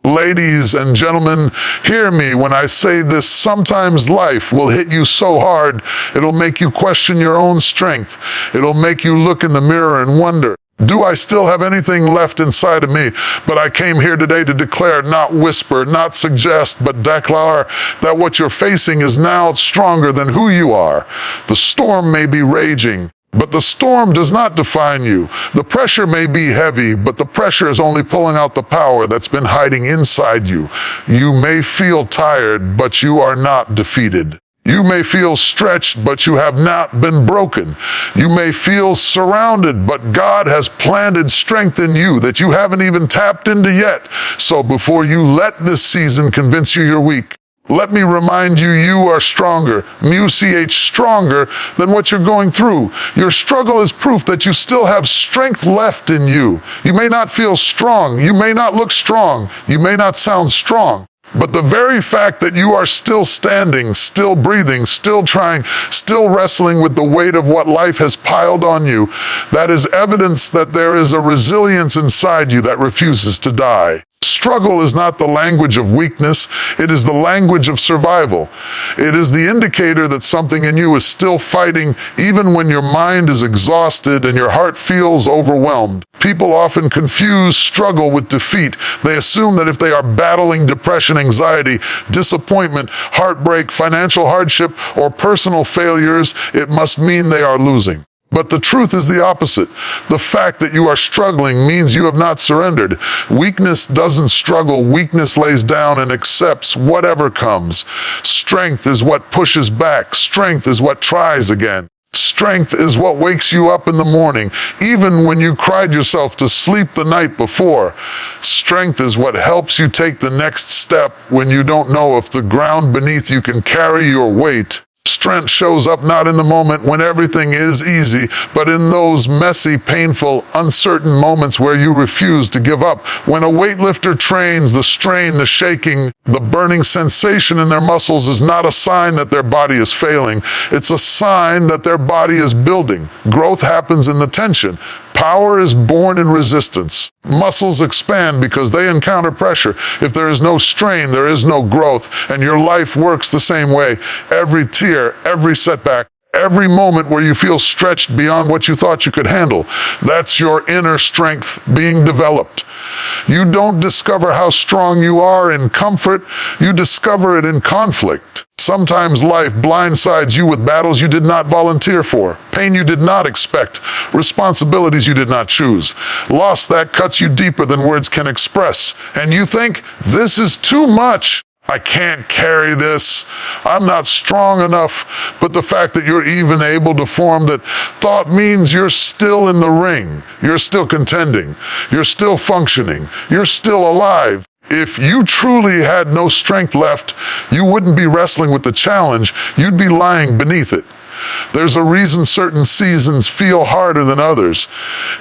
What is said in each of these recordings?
Ladies and gentlemen, hear me when I say this. Sometimes life will hit you so hard, it'll make you question your own strength. It'll make you look in the mirror and wonder, do I still have anything left inside of me? But I came here today to declare, not whisper, not suggest, but declare that what you're facing is now stronger than who you are. The storm may be raging, but the storm does not define you. The pressure may be heavy, but the pressure is only pulling out the power that's been hiding inside you. You may feel tired, but you are not defeated. You may feel stretched, but you have not been broken. You may feel surrounded, but God has planted strength in you that you haven't even tapped into yet. So before you let this season convince you you're weak, let me remind you, you are stronger, mu-ch, stronger than what you're going through. Your struggle is proof that you still have strength left in you. You may not feel strong, you may not look strong, you may not sound strong, but the very fact that you are still standing, still breathing, still trying, still wrestling with the weight of what life has piled on you, that is evidence that there is a resilience inside you that refuses to die. Struggle is not the language of weakness, it is the language of survival. It is the indicator that something in you is still fighting even when your mind is exhausted and your heart feels overwhelmed. People often confuse struggle with defeat. They assume that if they are battling depression, anxiety, disappointment, heartbreak, financial hardship, or personal failures, it must mean they are losing. But the truth is the opposite. The fact that you are struggling means you have not surrendered. Weakness doesn't struggle. Weakness lays down and accepts whatever comes. Strength is what pushes back. Strength is what tries again. Strength is what wakes you up in the morning, even when you cried yourself to sleep the night before. Strength is what helps you take the next step when you don't know if the ground beneath you can carry your weight. Strength shows up not in the moment when everything is easy, but in those messy, painful, uncertain moments where you refuse to give up. When a weightlifter trains, the strain, the shaking, the burning sensation in their muscles is not a sign that their body is failing. It's a sign that their body is building. Growth happens in the tension. Power is born in resistance. Muscles expand because they encounter pressure. If there is no strain, there is no growth, and your life works the same way. Every tear, every setback, every moment where you feel stretched beyond what you thought you could handle, that's your inner strength being developed. You don't discover how strong you are in comfort, you discover it in conflict. Sometimes life blindsides you with battles you did not volunteer for, pain you did not expect, responsibilities you did not choose, loss that cuts you deeper than words can express. And you think, this is too much. I can't carry this. I'm not strong enough. But the fact that you're even able to form that thought means you're still in the ring. You're still contending. You're still functioning. You're still alive. If you truly had no strength left, you wouldn't be wrestling with the challenge. You'd be lying beneath it. There's a reason certain seasons feel harder than others.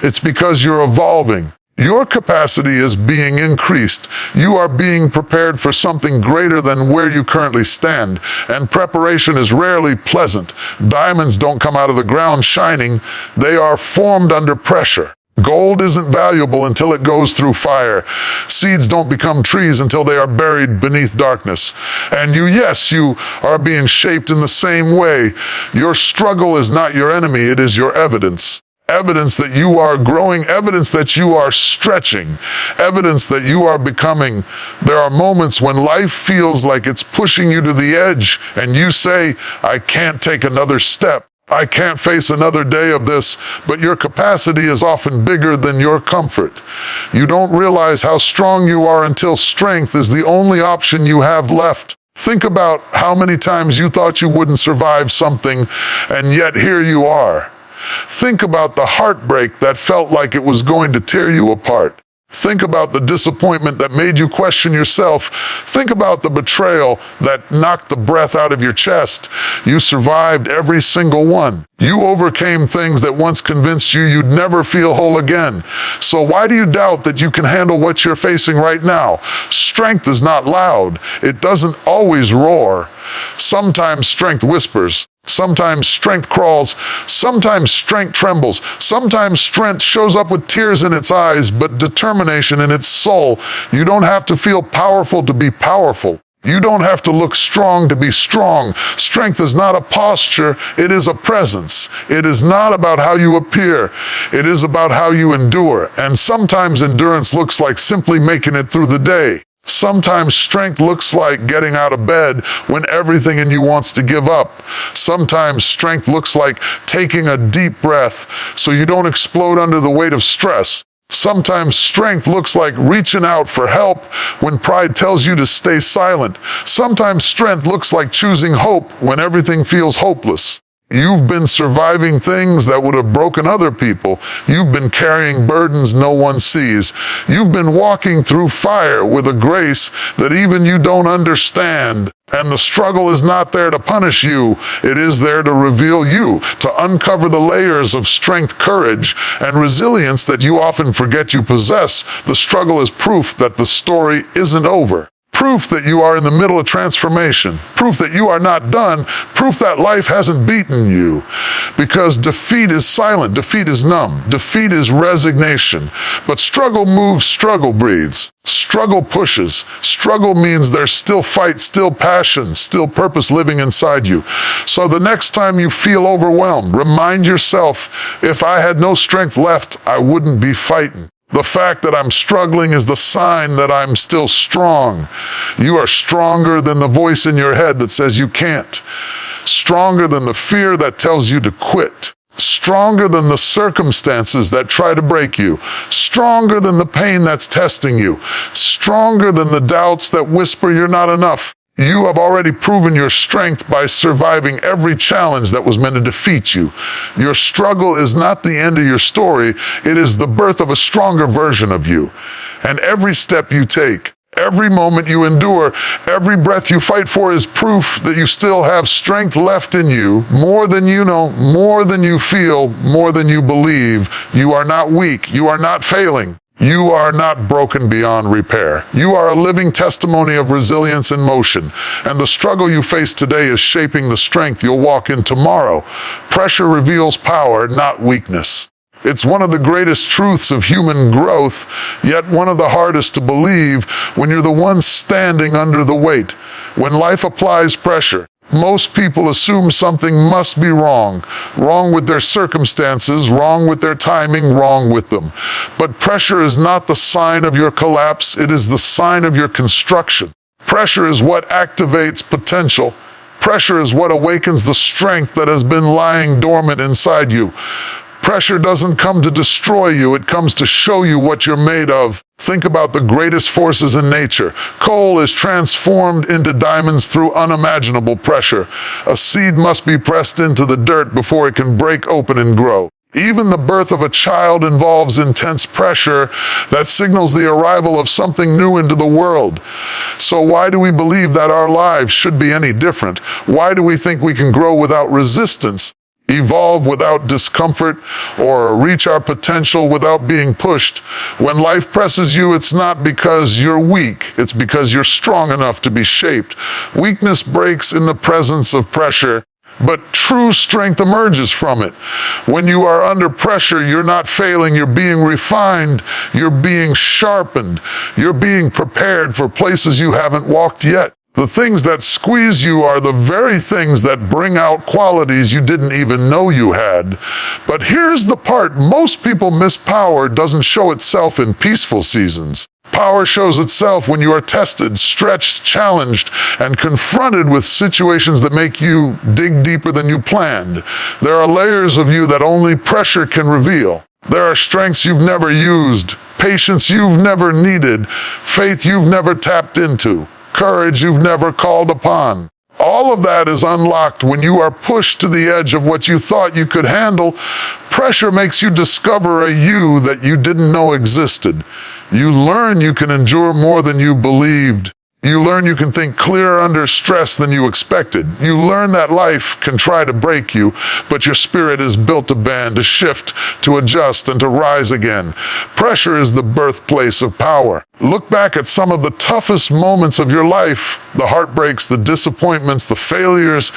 It's because you're evolving. Your capacity is being increased. You are being prepared for something greater than where you currently stand. And preparation is rarely pleasant. Diamonds don't come out of the ground shining. They are formed under pressure. Gold isn't valuable until it goes through fire. Seeds don't become trees until they are buried beneath darkness. And you are being shaped in the same way. Your struggle is not your enemy, it is your evidence. Evidence that you are growing, evidence that you are stretching, evidence that you are becoming. There are moments when life feels like it's pushing you to the edge, and you say, I can't take another step. I can't face another day of this, but your capacity is often bigger than your comfort. You don't realize how strong you are until strength is the only option you have left. Think about how many times you thought you wouldn't survive something, and yet here you are. Think about the heartbreak that felt like it was going to tear you apart. Think about the disappointment that made you question yourself. Think about the betrayal that knocked the breath out of your chest. You survived every single one. You overcame things that once convinced you you'd never feel whole again. So why do you doubt that you can handle what you're facing right now? Strength is not loud. It doesn't always roar. Sometimes strength whispers. Sometimes strength crawls. Sometimes strength trembles. Sometimes strength shows up with tears in its eyes, but determination in its soul. You don't have to feel powerful to be powerful. You don't have to look strong to be strong. Strength is not a posture, it is a presence. It is not about how you appear, it is about how you endure. And sometimes endurance looks like simply making it through the day. Sometimes strength looks like getting out of bed when everything in you wants to give up. Sometimes strength looks like taking a deep breath so you don't explode under the weight of stress. Sometimes strength looks like reaching out for help when pride tells you to stay silent. Sometimes strength looks like choosing hope when everything feels hopeless. You've been surviving things that would have broken other people. You've been carrying burdens no one sees. You've been walking through fire with a grace that even you don't understand. And the struggle is not there to punish you. It is there to reveal you, to uncover the layers of strength, courage, and resilience that you often forget you possess. The struggle is proof that the story isn't over. Proof that you are in the middle of transformation. Proof that you are not done. Proof that life hasn't beaten you. Because defeat is silent. Defeat is numb. Defeat is resignation. But struggle moves, struggle breathes. Struggle pushes. Struggle means there's still fight, still passion, still purpose living inside you. So the next time you feel overwhelmed, remind yourself, if I had no strength left, I wouldn't be fighting. The fact that I'm struggling is the sign that I'm still strong. You are stronger than the voice in your head that says you can't. Stronger than the fear that tells you to quit. Stronger than the circumstances that try to break you. Stronger than the pain that's testing you. Stronger than the doubts that whisper you're not enough. You have already proven your strength by surviving every challenge that was meant to defeat you. Your struggle is not the end of your story, it is the birth of a stronger version of you. And every step you take, every moment you endure, every breath you fight for is proof that you still have strength left in you, more than you know, more than you feel, more than you believe. You are not weak, you are not failing. You are not broken beyond repair. You are a living testimony of resilience in motion, and the struggle you face today is shaping the strength you'll walk in tomorrow. Pressure reveals power, not weakness. It's one of the greatest truths of human growth, yet one of the hardest to believe when you're the one standing under the weight. When life applies pressure, most people assume something must be wrong. Wrong with their circumstances, wrong with their timing, wrong with them. But pressure is not the sign of your collapse, it is the sign of your construction. Pressure is what activates potential. Pressure is what awakens the strength that has been lying dormant inside you. Pressure doesn't come to destroy you, it comes to show you what you're made of. Think about the greatest forces in nature. Coal is transformed into diamonds through unimaginable pressure. A seed must be pressed into the dirt before it can break open and grow. Even the birth of a child involves intense pressure that signals the arrival of something new into the world. So why do we believe that our lives should be any different? Why do we think we can grow without resistance? Evolve without discomfort, or reach our potential without being pushed? When life presses you, it's not because you're weak, it's because you're strong enough to be shaped. Weakness breaks in the presence of pressure, but true strength emerges from it. When you are under pressure, you're not failing, you're being refined, you're being sharpened, you're being prepared for places you haven't walked yet. The things that squeeze you are the very things that bring out qualities you didn't even know you had. But here's the part most people miss: power doesn't show itself in peaceful seasons. Power shows itself when you are tested, stretched, challenged, and confronted with situations that make you dig deeper than you planned. There are layers of you that only pressure can reveal. There are strengths you've never used, patience you've never needed, faith you've never tapped into, courage you've never called upon. All of that is unlocked when you are pushed to the edge of what you thought you could handle. Pressure makes you discover a you that you didn't know existed. You learn you can endure more than you believed. You learn you can think clearer under stress than you expected. You learn that life can try to break you, but your spirit is built to bend, to shift, to adjust, and to rise again. Pressure is the birthplace of power. Look back at some of the toughest moments of your life, the heartbreaks, the disappointments, the failures,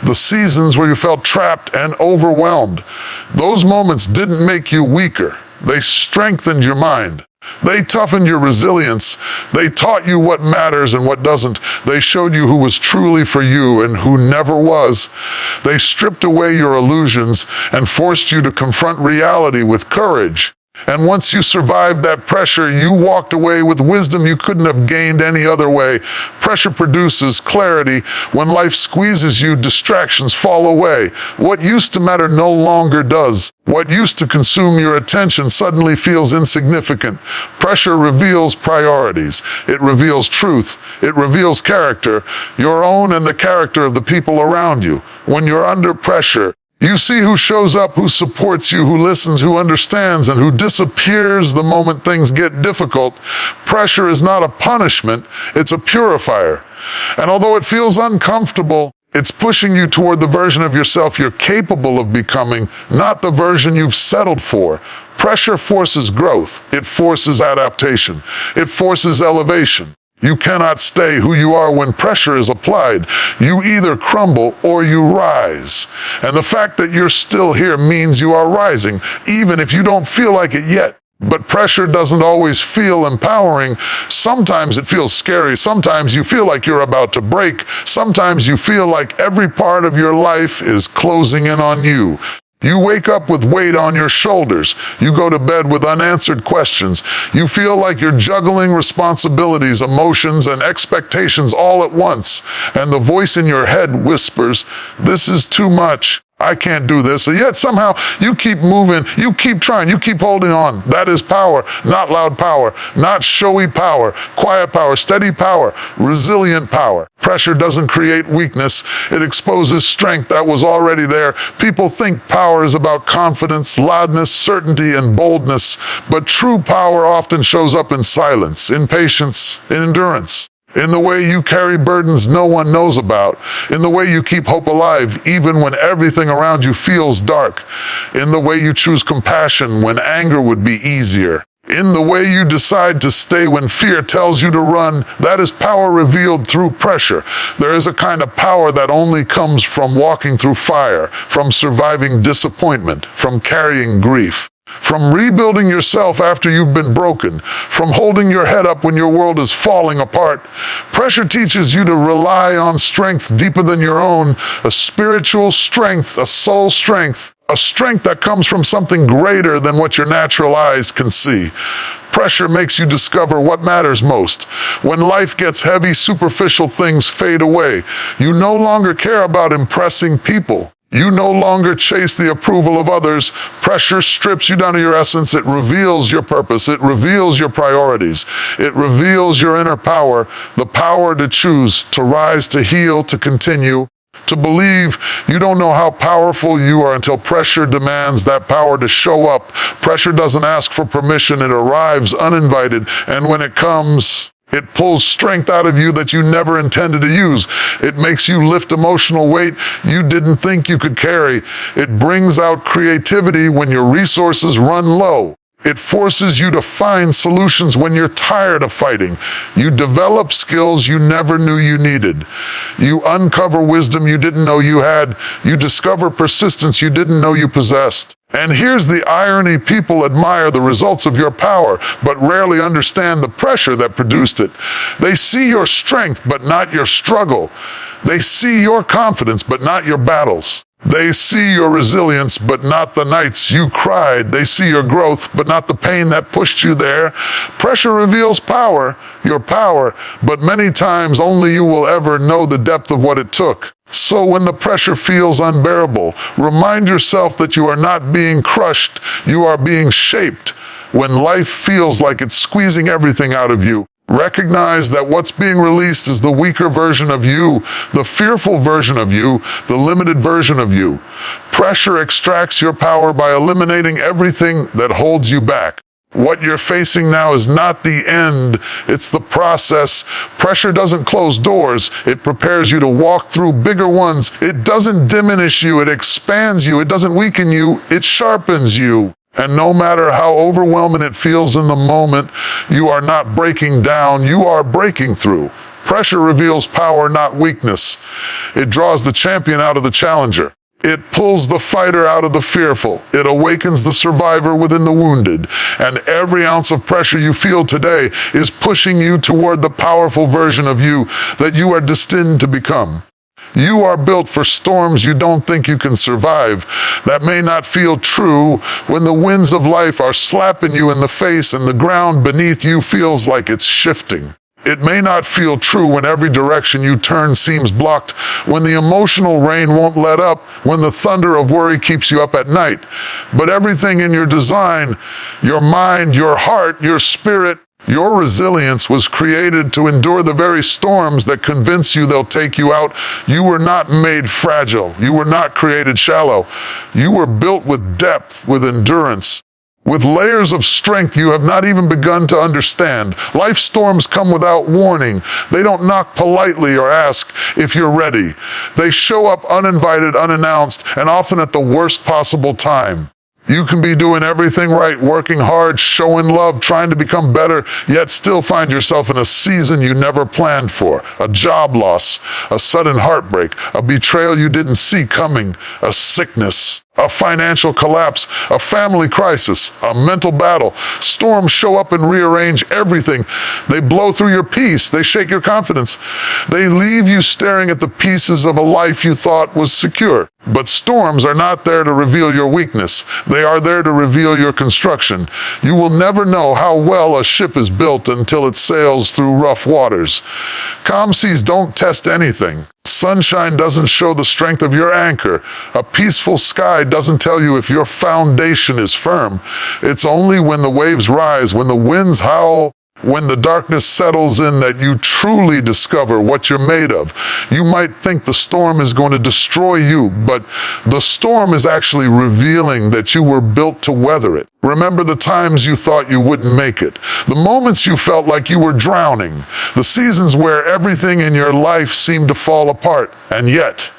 the seasons where you felt trapped and overwhelmed. Those moments didn't make you weaker. They strengthened your mind. They toughened your resilience. They taught you what matters and what doesn't. They showed you who was truly for you and who never was. They stripped away your illusions and forced you to confront reality with courage. And once you survived that pressure, you walked away with wisdom you couldn't have gained any other way. Pressure produces clarity. When life squeezes you, distractions fall away. What used to matter no longer does. What used to consume your attention suddenly feels insignificant. Pressure reveals priorities. It reveals truth. It reveals character, your own and the character of the people around you. When you're under pressure, you see who shows up, who supports you, who listens, who understands, and who disappears the moment things get difficult. Pressure is not a punishment, it's a purifier. And although it feels uncomfortable, it's pushing you toward the version of yourself you're capable of becoming, not the version you've settled for. Pressure forces growth. It forces adaptation. It forces elevation. You cannot stay who you are when pressure is applied. You either crumble or you rise. And the fact that you're still here means you are rising, even if you don't feel like it yet. But pressure doesn't always feel empowering. Sometimes it feels scary. Sometimes you feel like you're about to break. Sometimes you feel like every part of your life is closing in on you. You wake up with weight on your shoulders. You go to bed with unanswered questions. You feel like you're juggling responsibilities, emotions, and expectations all at once. And the voice in your head whispers, "This is too much. I can't do this." And yet somehow you keep moving, you keep trying, you keep holding on. That is power, not loud power, not showy power, quiet power, steady power, resilient power. Pressure doesn't create weakness. It exposes strength that was already there. People think power is about confidence, loudness, certainty, and boldness. But true power often shows up in silence, in patience, in endurance. In the way you carry burdens no one knows about. In the way you keep hope alive even when everything around you feels dark. In the way you choose compassion when anger would be easier. In the way you decide to stay when fear tells you to run. That is power revealed through pressure. There is a kind of power that only comes from walking through fire, from surviving disappointment, from carrying grief. From rebuilding yourself after you've been broken, from holding your head up when your world is falling apart. Pressure teaches you to rely on strength deeper than your own, a spiritual strength, a soul strength, a strength that comes from something greater than what your natural eyes can see. Pressure makes you discover what matters most. When life gets heavy, superficial things fade away. You no longer care about impressing people. You no longer chase the approval of others. Pressure strips you down to your essence. It reveals your purpose. It reveals your priorities. It reveals your inner power, the power to choose, to rise, to heal, to continue, to believe. You don't know how powerful you are until pressure demands that power to show up. Pressure doesn't ask for permission. It arrives uninvited. And when it comes, it pulls strength out of you that you never intended to use. It makes you lift emotional weight you didn't think you could carry. It brings out creativity when your resources run low. It forces you to find solutions when you're tired of fighting. You develop skills you never knew you needed. You uncover wisdom you didn't know you had. You discover persistence you didn't know you possessed. And here's the irony: people admire the results of your power, but rarely understand the pressure that produced it. They see your strength, but not your struggle. They see your confidence, but not your battles. They see your resilience, but not the nights you cried. They see your growth, but not the pain that pushed you there. Pressure reveals power, your power, but many times only you will ever know the depth of what it took. So when the pressure feels unbearable, remind yourself that you are not being crushed, you are being shaped. When life feels like it's squeezing everything out of you, recognize that what's being released is the weaker version of you, the fearful version of you, the limited version of you. Pressure extracts your power by eliminating everything that holds you back. What you're facing now is not the end, it's the process. Pressure doesn't close doors, it prepares you to walk through bigger ones. It doesn't diminish you, it expands you. It doesn't weaken you, it sharpens you. And no matter how overwhelming it feels in the moment, you are not breaking down, you are breaking through. Pressure reveals power, not weakness. It draws the champion out of the challenger. It pulls the fighter out of the fearful. It awakens the survivor within the wounded. And every ounce of pressure you feel today is pushing you toward the powerful version of you that you are destined to become. You are built for storms you don't think you can survive. That may not feel true when the winds of life are slapping you in the face and the ground beneath you feels like it's shifting. It may not feel true when every direction you turn seems blocked, when the emotional rain won't let up, when the thunder of worry keeps you up at night. But everything in your design, your mind, your heart, your spirit, your resilience was created to endure the very storms that convince you they'll take you out. You were not made fragile. You were not created shallow. You were built with depth, with endurance, with layers of strength you have not even begun to understand. Life storms come without warning. They don't knock politely or ask if you're ready. They show up uninvited, unannounced, and often at the worst possible time. You can be doing everything right, working hard, showing love, trying to become better, yet still find yourself in a season you never planned for. A job loss, a sudden heartbreak, a betrayal you didn't see coming, a sickness, a financial collapse, a family crisis, a mental battle. Storms show up and rearrange everything. They blow through your peace. They shake your confidence. They leave you staring at the pieces of a life you thought was secure. But storms are not there to reveal your weakness. They are there to reveal your construction. You will never know how well a ship is built until it sails through rough waters. Calm seas don't test anything. Sunshine doesn't show the strength of your anchor. A peaceful sky doesn't tell you if your foundation is firm. It's only when the waves rise, when the winds howl, when the darkness settles in that you truly discover what you're made of. You might think the storm is going to destroy you, but the storm is actually revealing that you were built to weather it. Remember the times you thought you wouldn't make it, the moments you felt like you were drowning, the seasons where everything in your life seemed to fall apart, and yet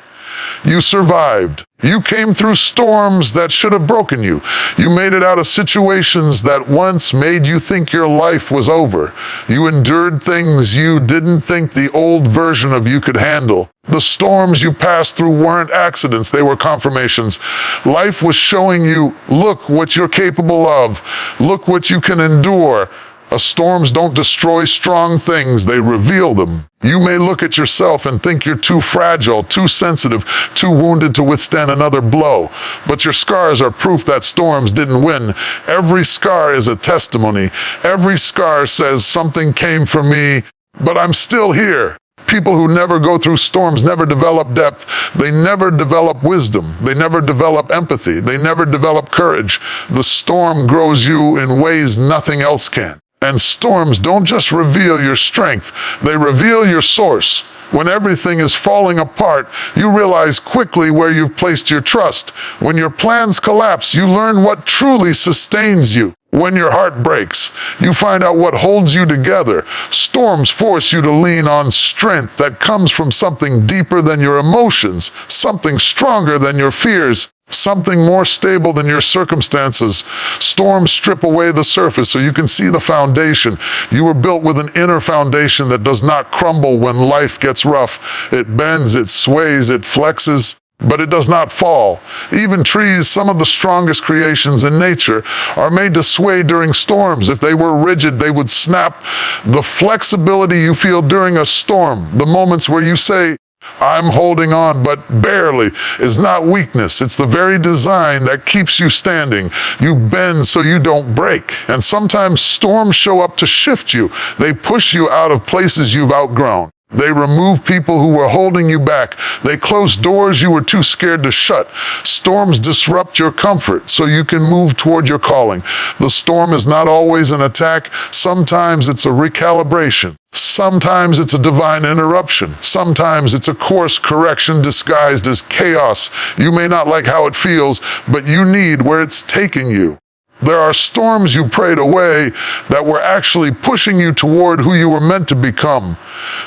you survived. You came through storms that should have broken you. You made it out of situations that once made you think your life was over. You endured things you didn't think the old version of you could handle. The storms you passed through weren't accidents, they were confirmations. Life was showing you, look what you're capable of. Look what you can endure. Storms don't destroy strong things, they reveal them. You may look at yourself and think you're too fragile, too sensitive, too wounded to withstand another blow. But your scars are proof that storms didn't win. Every scar is a testimony. Every scar says something came from me, but I'm still here. People who never go through storms never develop depth. They never develop wisdom. They never develop empathy. They never develop courage. The storm grows you in ways nothing else can. And storms don't just reveal your strength, they reveal your source. When everything is falling apart, you realize quickly where you've placed your trust. When your plans collapse, you learn what truly sustains you. When your heart breaks, you find out what holds you together. Storms force you to lean on strength that comes from something deeper than your emotions, something stronger than your fears, something more stable than your circumstances. Storms strip away the surface so you can see the foundation. You were built with an inner foundation that does not crumble when life gets rough. It bends, it sways, it flexes, but it does not fall. Even trees, some of the strongest creations in nature, are made to sway during storms. If they were rigid, they would snap. The flexibility you feel during a storm, the moments where you say, I'm holding on, but barely, is not weakness. It's the very design that keeps you standing. You bend so you don't break. And sometimes storms show up to shift you. They push you out of places you've outgrown. They remove people who were holding you back. They close doors you were too scared to shut. Storms disrupt your comfort so you can move toward your calling. The storm is not always an attack. Sometimes it's a recalibration. Sometimes it's a divine interruption. Sometimes it's a course correction disguised as chaos. You may not like how it feels, but you need where it's taking you. There are storms you prayed away that were actually pushing you toward who you were meant to become.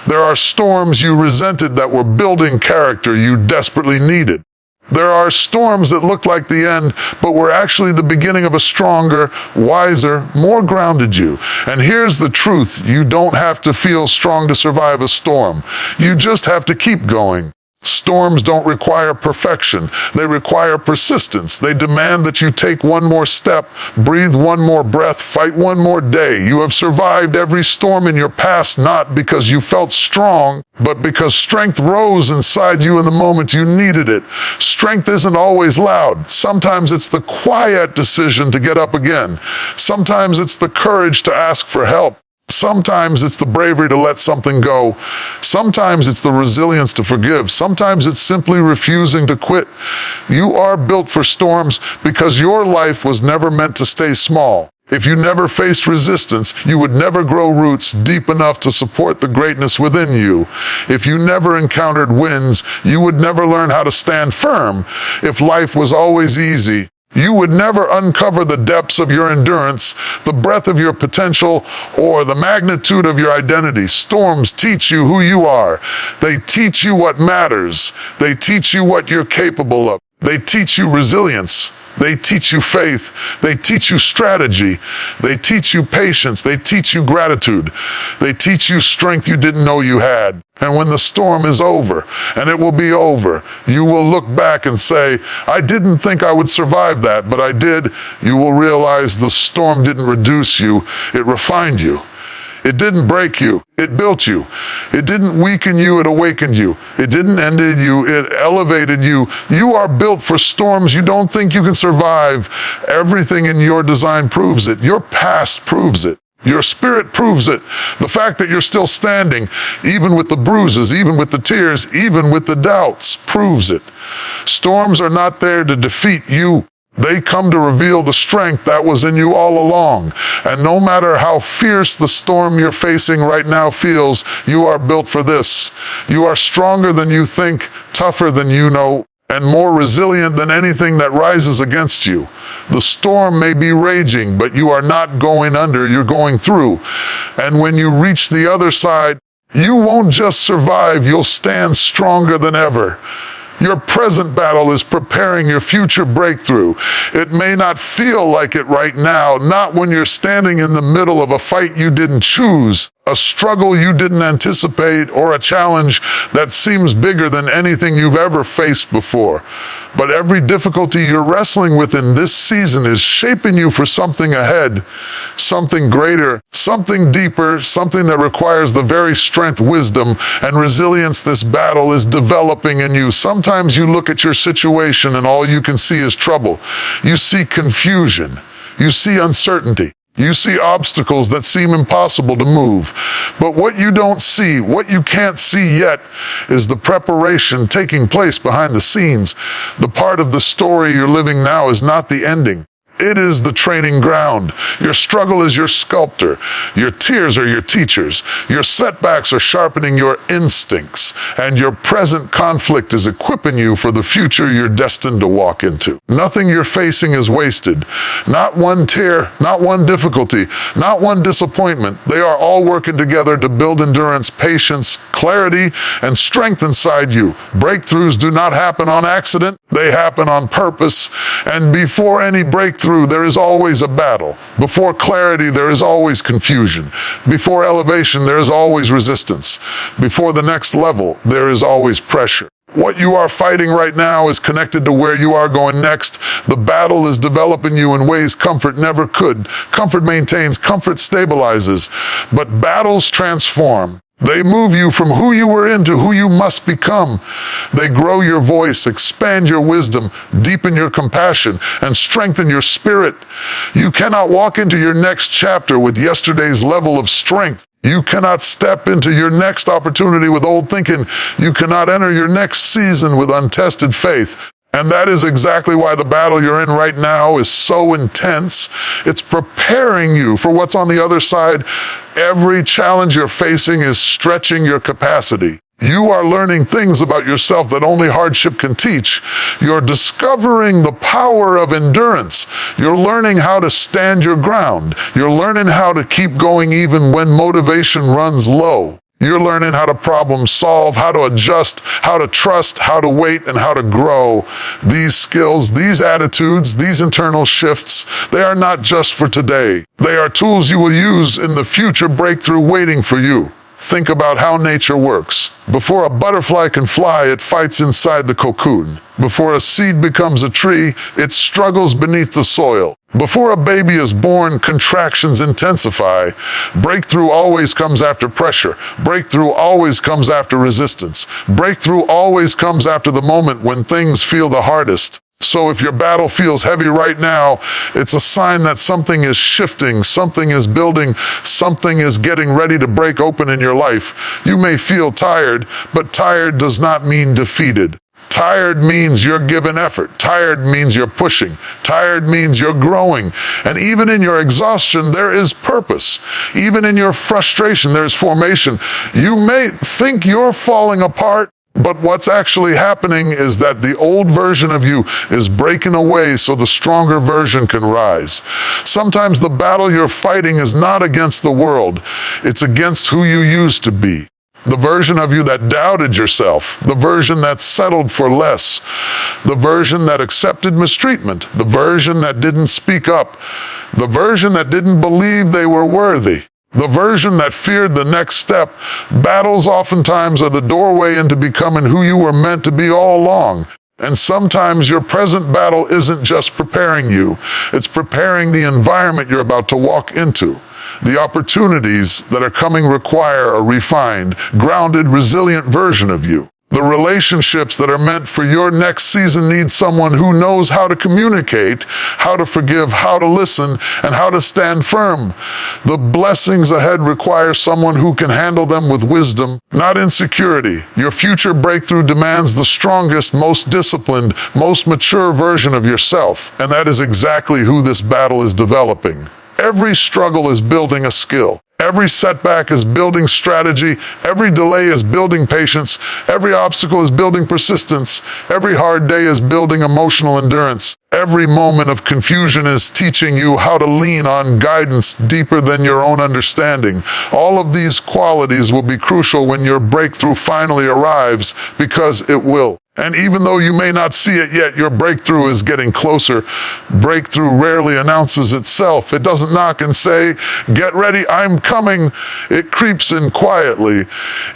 There are storms you resented that were building character you desperately needed. There are storms that looked like the end, but were actually the beginning of a stronger, wiser, more grounded you. And here's the truth: you don't have to feel strong to survive a storm. You just have to keep going. Storms don't require perfection. They require persistence. They demand that you take one more step, breathe one more breath, fight one more day. You have survived every storm in your past not because you felt strong, but because strength rose inside you in the moment you needed it. Strength isn't always loud. Sometimes it's the quiet decision to get up again. Sometimes it's the courage to ask for help. Sometimes it's the bravery to let something go. Sometimes it's the resilience to forgive. Sometimes it's simply refusing to quit. You are built for storms because your life was never meant to stay small. If you never faced resistance, you would never grow roots deep enough to support the greatness within you. If you never encountered winds, you would never learn how to stand firm. If life was always easy, you would never uncover the depths of your endurance, the breadth of your potential, or the magnitude of your identity. Storms teach you who you are. They teach you what matters. They teach you what you're capable of. They teach you resilience. They teach you faith. They teach you strategy. They teach you patience. They teach you gratitude. They teach you strength you didn't know you had. And when the storm is over, and it will be over, you will look back and say, I didn't think I would survive that, but I did. You will realize the storm didn't reduce you, it refined you. It didn't break you, it built you. It didn't weaken you, it awakened you. It didn't end you, it elevated you. You are built for storms you don't think you can survive. Everything in your design proves it. Your past proves it. Your spirit proves it. The fact that you're still standing, even with the bruises, even with the tears, even with the doubts, proves it. Storms are not there to defeat you. They come to reveal the strength that was in you all along. And no matter how fierce the storm you're facing right now feels, you are built for this. You are stronger than you think, tougher than you know, and more resilient than anything that rises against you. The storm may be raging, but you are not going under, you're going through. And when you reach the other side, you won't just survive, you'll stand stronger than ever. Your present battle is preparing your future breakthrough. It may not feel like it right now, not when you're standing in the middle of a fight you didn't choose, a struggle you didn't anticipate, or a challenge that seems bigger than anything you've ever faced before. But every difficulty you're wrestling with in this season is shaping you for something ahead, something greater, something deeper, something that requires the very strength, wisdom, and resilience this battle is developing in you. Sometimes you look at your situation and all you can see is trouble. You see confusion. You see uncertainty. You see obstacles that seem impossible to move. But what you don't see, what you can't see yet, is the preparation taking place behind the scenes. The part of the story you're living now is not the ending. It is the training ground. Your struggle is your sculptor. Your tears are your teachers. Your setbacks are sharpening your instincts. And your present conflict is equipping you for the future you're destined to walk into. Nothing you're facing is wasted. Not one tear, not one difficulty, not one disappointment. They are all working together to build endurance, patience, clarity, and strength inside you. Breakthroughs do not happen on accident. They happen on purpose. And before any breakthrough, there is always a battle. Before clarity, there is always confusion. Before elevation, there is always resistance. Before the next level, there is always pressure. What you are fighting right now is connected to where you are going next. The battle is developing you in ways comfort never could. Comfort maintains, comfort stabilizes, but battles transform. They move you from who you were into who you must become. They grow your voice, expand your wisdom, deepen your compassion, and strengthen your spirit. You cannot walk into your next chapter with yesterday's level of strength. You cannot step into your next opportunity with old thinking. You cannot enter your next season with untested faith. And that is exactly why the battle you're in right now is so intense. It's preparing you for what's on the other side. Every challenge you're facing is stretching your capacity. You are learning things about yourself that only hardship can teach. You're discovering the power of endurance. You're learning how to stand your ground. You're learning how to keep going even when motivation runs low. You're learning how to problem solve, how to adjust, how to trust, how to wait, and how to grow. These skills, these attitudes, these internal shifts, they are not just for today. They are tools you will use in the future breakthrough waiting for you. Think about how nature works. Before a butterfly can fly, it fights inside the cocoon. Before a seed becomes a tree, it struggles beneath the soil. Before a baby is born, contractions intensify. Breakthrough always comes after pressure. Breakthrough always comes after resistance. Breakthrough always comes after the moment when things feel the hardest. So if your battle feels heavy right now, it's a sign that something is shifting, something is building, something is getting ready to break open in your life. You may feel tired, but tired does not mean defeated. Tired means you're giving effort. Tired means you're pushing. Tired means you're growing. And even in your exhaustion, there is purpose. Even in your frustration, there's formation. You may think you're falling apart, but what's actually happening is that the old version of you is breaking away so the stronger version can rise. Sometimes the battle you're fighting is not against the world. It's against who you used to be. The version of you that doubted yourself, the version that settled for less, the version that accepted mistreatment, the version that didn't speak up, the version that didn't believe they were worthy, the version that feared the next step. Battles oftentimes are the doorway into becoming who you were meant to be all along. And sometimes your present battle isn't just preparing you, it's preparing the environment you're about to walk into. The opportunities that are coming require a refined, grounded, resilient version of you. The relationships that are meant for your next season need someone who knows how to communicate, how to forgive, how to listen, and how to stand firm. The blessings ahead require someone who can handle them with wisdom, not insecurity. Your future breakthrough demands the strongest, most disciplined, most mature version of yourself, and that is exactly who this battle is developing. Every struggle is building a skill. Every setback is building strategy. Every delay is building patience. Every obstacle is building persistence. Every hard day is building emotional endurance. Every moment of confusion is teaching you how to lean on guidance deeper than your own understanding. All of these qualities will be crucial when your breakthrough finally arrives, because it will. And even though you may not see it yet, your breakthrough is getting closer. Breakthrough rarely announces itself. It doesn't knock and say, "Get ready, I'm coming." It creeps in quietly.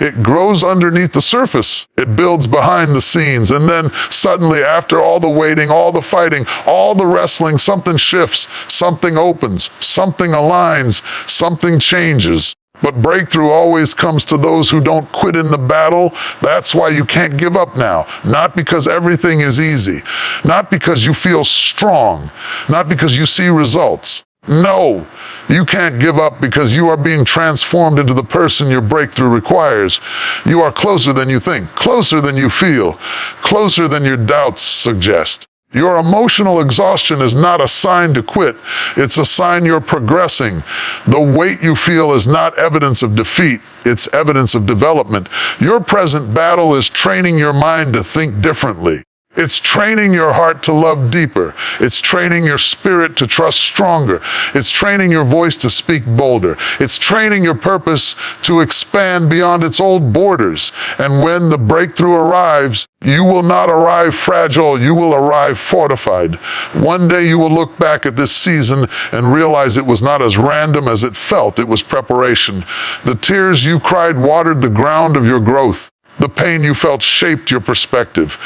It grows underneath the surface. It builds behind the scenes. And then suddenly, after all the waiting, all the fighting, all the wrestling, something shifts, something opens, something aligns, something changes. But breakthrough always comes to those who don't quit in the battle. That's why you can't give up now. Not because everything is easy. Not because you feel strong. Not because you see results. No, you can't give up because you are being transformed into the person your breakthrough requires. You are closer than you think, closer than you feel, closer than your doubts suggest. Your emotional exhaustion is not a sign to quit. It's a sign you're progressing. The weight you feel is not evidence of defeat. It's evidence of development. Your present battle is training your mind to think differently. It's training your heart to love deeper. It's training your spirit to trust stronger. It's training your voice to speak bolder. It's training your purpose to expand beyond its old borders. And when the breakthrough arrives, you will not arrive fragile, you will arrive fortified. One day you will look back at this season and realize it was not as random as it felt. It was preparation. The tears you cried watered the ground of your growth. The pain you felt shaped your perspective.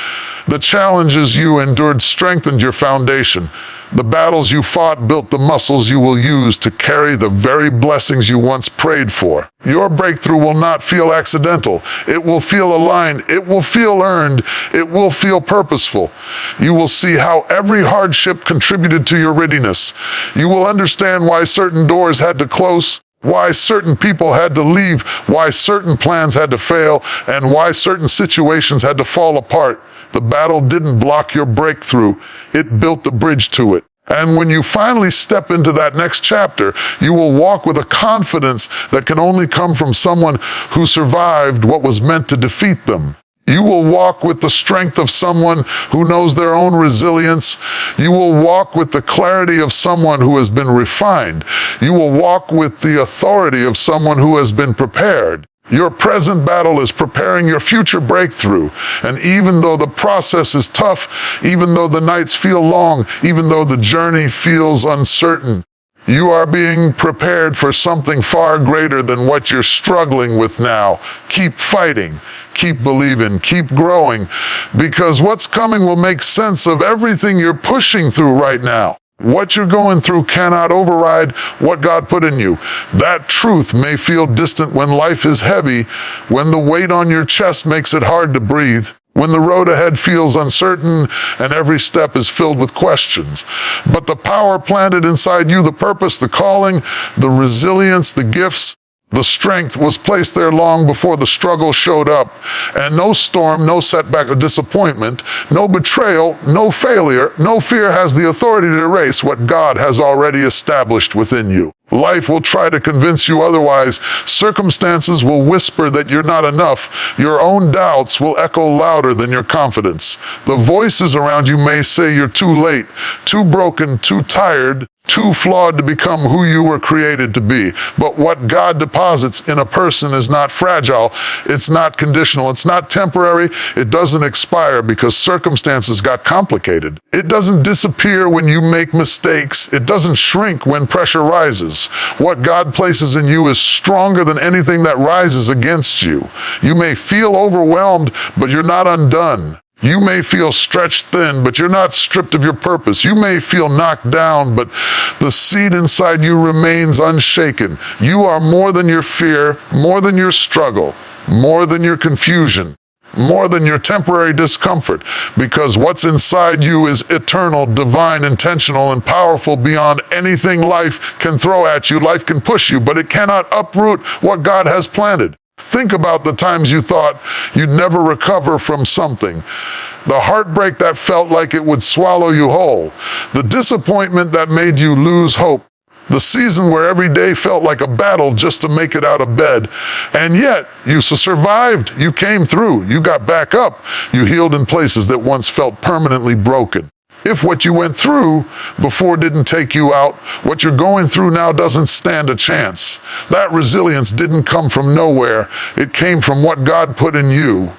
The challenges you endured strengthened your foundation. The battles you fought built the muscles you will use to carry the very blessings you once prayed for. Your breakthrough will not feel accidental. It will feel aligned. It will feel earned. It will feel purposeful. You will see how every hardship contributed to your readiness. You will understand why certain doors had to close, why certain people had to leave, why certain plans had to fail, and why certain situations had to fall apart. The battle didn't block your breakthrough. It built the bridge to it. And when you finally step into that next chapter, you will walk with a confidence that can only come from someone who survived what was meant to defeat them. You will walk with the strength of someone who knows their own resilience. You will walk with the clarity of someone who has been refined. You will walk with the authority of someone who has been prepared. Your present battle is preparing your future breakthrough. And even though the process is tough, even though the nights feel long, even though the journey feels uncertain, you are being prepared for something far greater than what you're struggling with now. Keep fighting, keep believing, keep growing, because what's coming will make sense of everything you're pushing through right now. What you're going through cannot override what God put in you. That truth may feel distant when life is heavy, when the weight on your chest makes it hard to breathe, when the road ahead feels uncertain and every step is filled with questions. But the power planted inside you, the purpose, the calling, the resilience, the gifts, the strength was placed there long before the struggle showed up. And no storm, no setback or disappointment, no betrayal, no failure, no fear has the authority to erase what God has already established within you. Life will try to convince you otherwise. Circumstances will whisper that you're not enough. Your own doubts will echo louder than your confidence. The voices around you may say you're too late, too broken, too tired, too flawed to become who you were created to be. But what God deposits in a person is not fragile. It's not conditional. It's not temporary. It doesn't expire because circumstances got complicated. It doesn't disappear when you make mistakes. It doesn't shrink when pressure rises. What God places in you is stronger than anything that rises against you. You may feel overwhelmed, but you're not undone. You may feel stretched thin, but you're not stripped of your purpose. You may feel knocked down, but the seed inside you remains unshaken. You are more than your fear, more than your struggle, more than your confusion, more than your temporary discomfort, because what's inside you is eternal, divine, intentional, and powerful beyond anything life can throw at you. Life can push you, but it cannot uproot what God has planted. Think about the times you thought you'd never recover from something. The heartbreak that felt like it would swallow you whole. The disappointment that made you lose hope. The season where every day felt like a battle just to make it out of bed. And yet, you survived. You came through. You got back up. You healed in places that once felt permanently broken. If what you went through before didn't take you out, what you're going through now doesn't stand a chance. That resilience didn't come from nowhere. It came from what God put in you.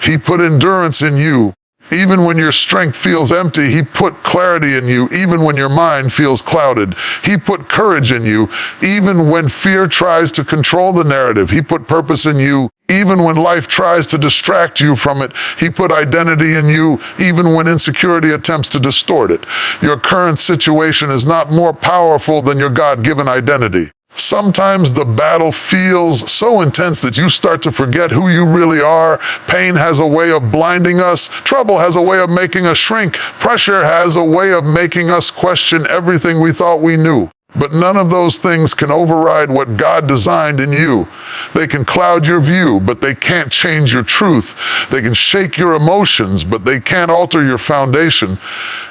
He put endurance in you. Even when your strength feels empty, He put clarity in you. Even when your mind feels clouded, He put courage in you. Even when fear tries to control the narrative, He put purpose in you. Even when life tries to distract you from it, He put identity in you. Even when insecurity attempts to distort it. Your current situation is not more powerful than your God-given identity. Sometimes the battle feels so intense that you start to forget who you really are. Pain has a way of blinding us. Trouble has a way of making us shrink. Pressure has a way of making us question everything we thought we knew. But none of those things can override what God designed in you. They can cloud your view, but they can't change your truth. They can shake your emotions, but they can't alter your foundation.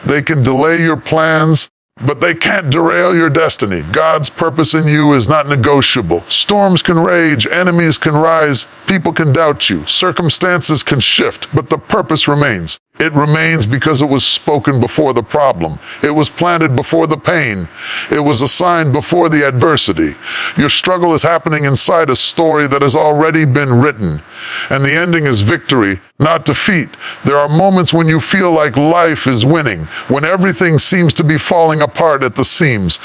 They can delay your plans, but they can't derail your destiny. God's purpose in you is not negotiable. Storms can rage, enemies can rise, people can doubt you, circumstances can shift, but the purpose remains. It remains because it was spoken before the problem. It was planted before the pain. It was assigned before the adversity. Your struggle is happening inside a story that has already been written. And the ending is victory, not defeat. There are moments when you feel like life is winning, when everything seems to be falling apart at the seams,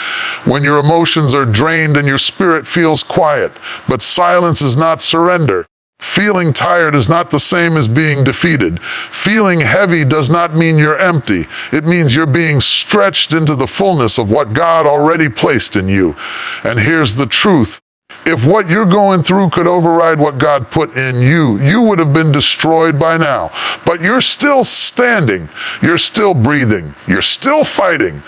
when your emotions are drained and your spirit feels quiet. But silence is not surrender. Feeling tired is not the same as being defeated. Feeling heavy does not mean you're empty. It means you're being stretched into the fullness of what God already placed in you. And here's the truth. If what you're going through could override what God put in you, you would have been destroyed by now. But you're still standing. You're still breathing. You're still fighting.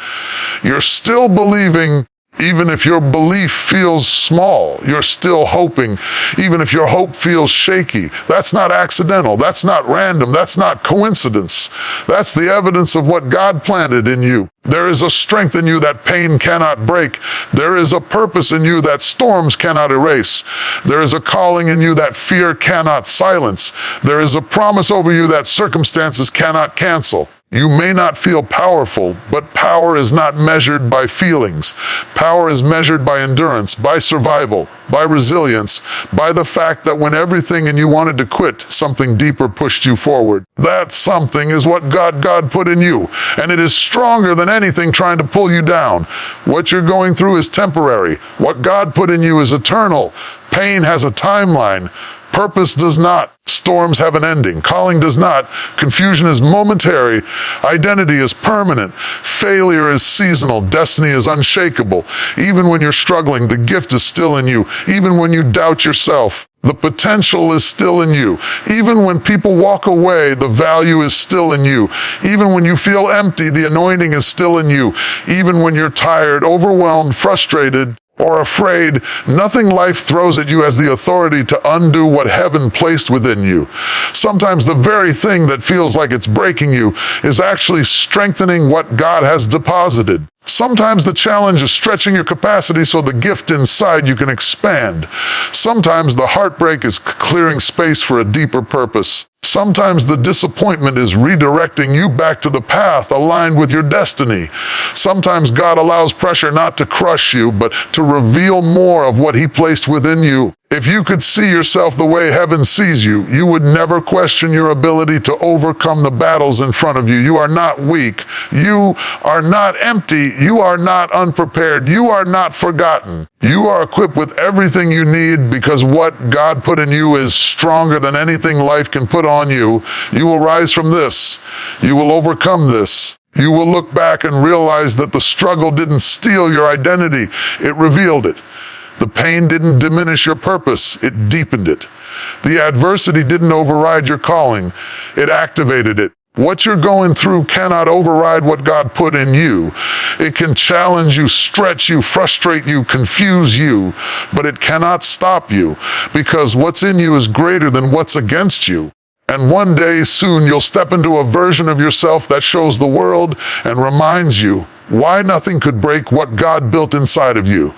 You're still believing. Even if your belief feels small, you're still hoping. Even if your hope feels shaky, that's not accidental. That's not random. That's not coincidence. That's the evidence of what God planted in you. There is a strength in you that pain cannot break. There is a purpose in you that storms cannot erase. There is a calling in you that fear cannot silence. There is a promise over you that circumstances cannot cancel. You may not feel powerful, but power is not measured by feelings. Power is measured by endurance, by survival, by resilience, by the fact that when everything and you wanted to quit, something deeper pushed you forward. That something is what God put in you, and it is stronger than anything trying to pull you down. What you're going through is temporary. What God put in you is eternal. Pain has a timeline. Purpose does not. Storms have an ending. Calling does not. Confusion is momentary. Identity is permanent. Failure is seasonal. Destiny is unshakable. Even when you're struggling, the gift is still in you. Even when you doubt yourself, the potential is still in you. Even when people walk away, the value is still in you. Even when you feel empty, the anointing is still in you. Even when you're tired, overwhelmed, frustrated, or afraid, nothing life throws at you has the authority to undo what heaven placed within you. Sometimes the very thing that feels like it's breaking you is actually strengthening what God has deposited. Sometimes the challenge is stretching your capacity so the gift inside you can expand. Sometimes the heartbreak is clearing space for a deeper purpose. Sometimes the disappointment is redirecting you back to the path aligned with your destiny. Sometimes God allows pressure not to crush you, but to reveal more of what He placed within you. If you could see yourself the way heaven sees you, you would never question your ability to overcome the battles in front of you. You are not weak. You are not empty. You are not unprepared. You are not forgotten. You are equipped with everything you need because what God put in you is stronger than anything life can put on you. You will rise from this. You will overcome this. You will look back and realize that the struggle didn't steal your identity. It revealed it. The pain didn't diminish your purpose, it deepened it. The adversity didn't override your calling, it activated it. What you're going through cannot override what God put in you. It can challenge you, stretch you, frustrate you, confuse you, but it cannot stop you because what's in you is greater than what's against you. And one day soon you'll step into a version of yourself that shows the world and reminds you why nothing could break what God built inside of you.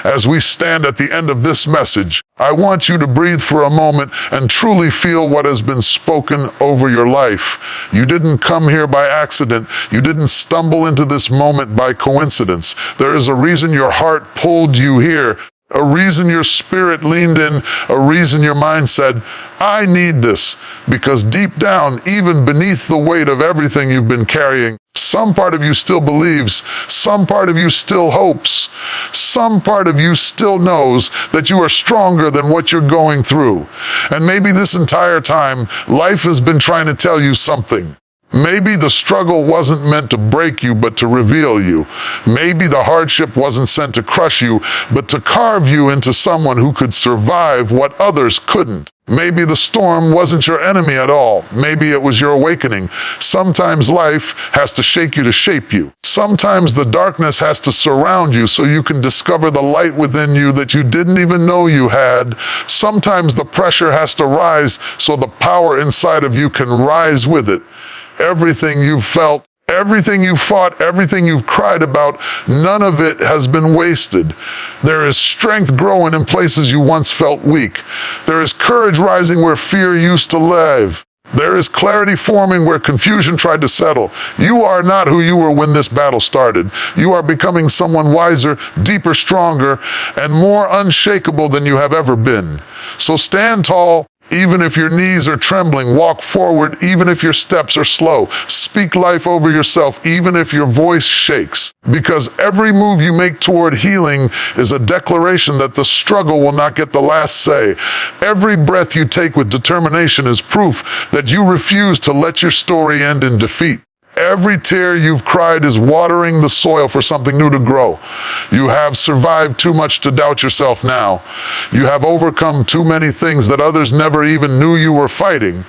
As we stand at the end of this message, I want you to breathe for a moment and truly feel what has been spoken over your life. You didn't come here by accident. You didn't stumble into this moment by coincidence. There is a reason your heart pulled you here. A reason your spirit leaned in, a reason your mind said, I need this, because deep down, even beneath the weight of everything you've been carrying, some part of you still believes, some part of you still hopes, some part of you still knows that you are stronger than what you're going through. And maybe this entire time, life has been trying to tell you something. Maybe the struggle wasn't meant to break you, but to reveal you. Maybe the hardship wasn't sent to crush you, but to carve you into someone who could survive what others couldn't. Maybe the storm wasn't your enemy at all. Maybe it was your awakening. Sometimes life has to shake you to shape you. Sometimes the darkness has to surround you so you can discover the light within you that you didn't even know you had. Sometimes the pressure has to rise so the power inside of you can rise with it. Everything you've felt, everything you've fought, everything you've cried about, none of it has been wasted. There is strength growing in places you once felt weak. There is courage rising where fear used to live. There is clarity forming where confusion tried to settle. You are not who you were when this battle started. You are becoming someone wiser, deeper, stronger, and more unshakable than you have ever been. So stand tall. Even if your knees are trembling, walk forward, even if your steps are slow. Speak life over yourself, even if your voice shakes. Because every move you make toward healing is a declaration that the struggle will not get the last say. Every breath you take with determination is proof that you refuse to let your story end in defeat. Every tear you've cried is watering the soil for something new to grow. You have survived too much to doubt yourself now. You have overcome too many things that others never even knew you were fighting.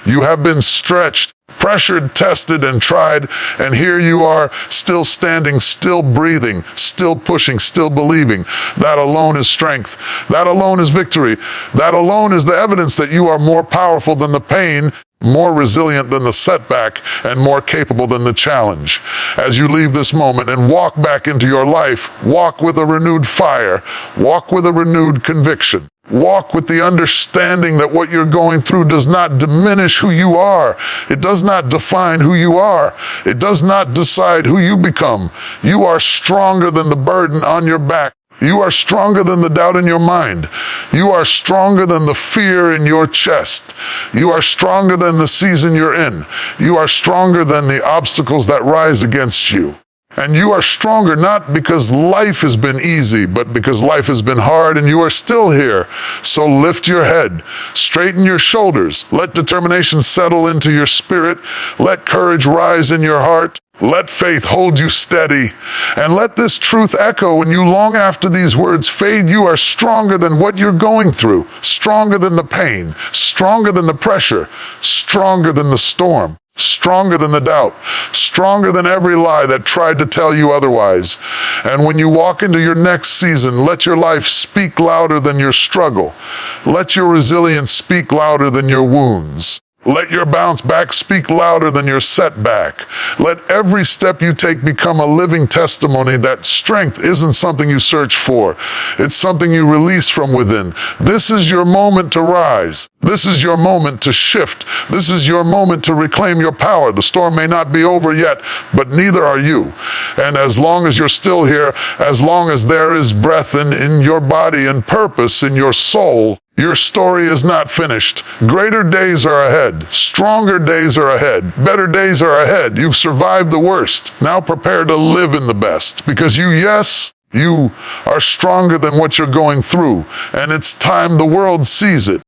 You have been stretched, pressured, tested, and tried, and here you are, still standing, still breathing, still pushing, still believing. That alone is strength. That alone is victory. That alone is the evidence that you are more powerful than the pain, more resilient than the setback, and more capable than the challenge. As you leave this moment and walk back into your life, walk with a renewed fire, walk with a renewed conviction. Walk with the understanding that what you're going through does not diminish who you are. It does not define who you are. It does not decide who you become. You are stronger than the burden on your back. You are stronger than the doubt in your mind. You are stronger than the fear in your chest. You are stronger than the season you're in. You are stronger than the obstacles that rise against you. And you are stronger not because life has been easy, but because life has been hard and you are still here. So lift your head, straighten your shoulders, let determination settle into your spirit, let courage rise in your heart, let faith hold you steady, and let this truth echo when you long after these words fade. You are stronger than what you're going through, stronger than the pain, stronger than the pressure, stronger than the storm. Stronger than the doubt, stronger than every lie that tried to tell you otherwise. And when you walk into your next season, let your life speak louder than your struggle. Let your resilience speak louder than your wounds. Let your bounce back speak louder than your setback. Let every step you take become a living testimony that strength isn't something you search for. It's something you release from within. This is your moment to rise. This is your moment to shift. This is your moment to reclaim your power. The storm may not be over yet, but neither are you. And as long as you're still here, as long as there is breath in your body and purpose in your soul, your story is not finished. Greater days are ahead. Stronger days are ahead. Better days are ahead. You've survived the worst. Now prepare to live in the best. Because you are stronger than what you're going through. And it's time the world sees it.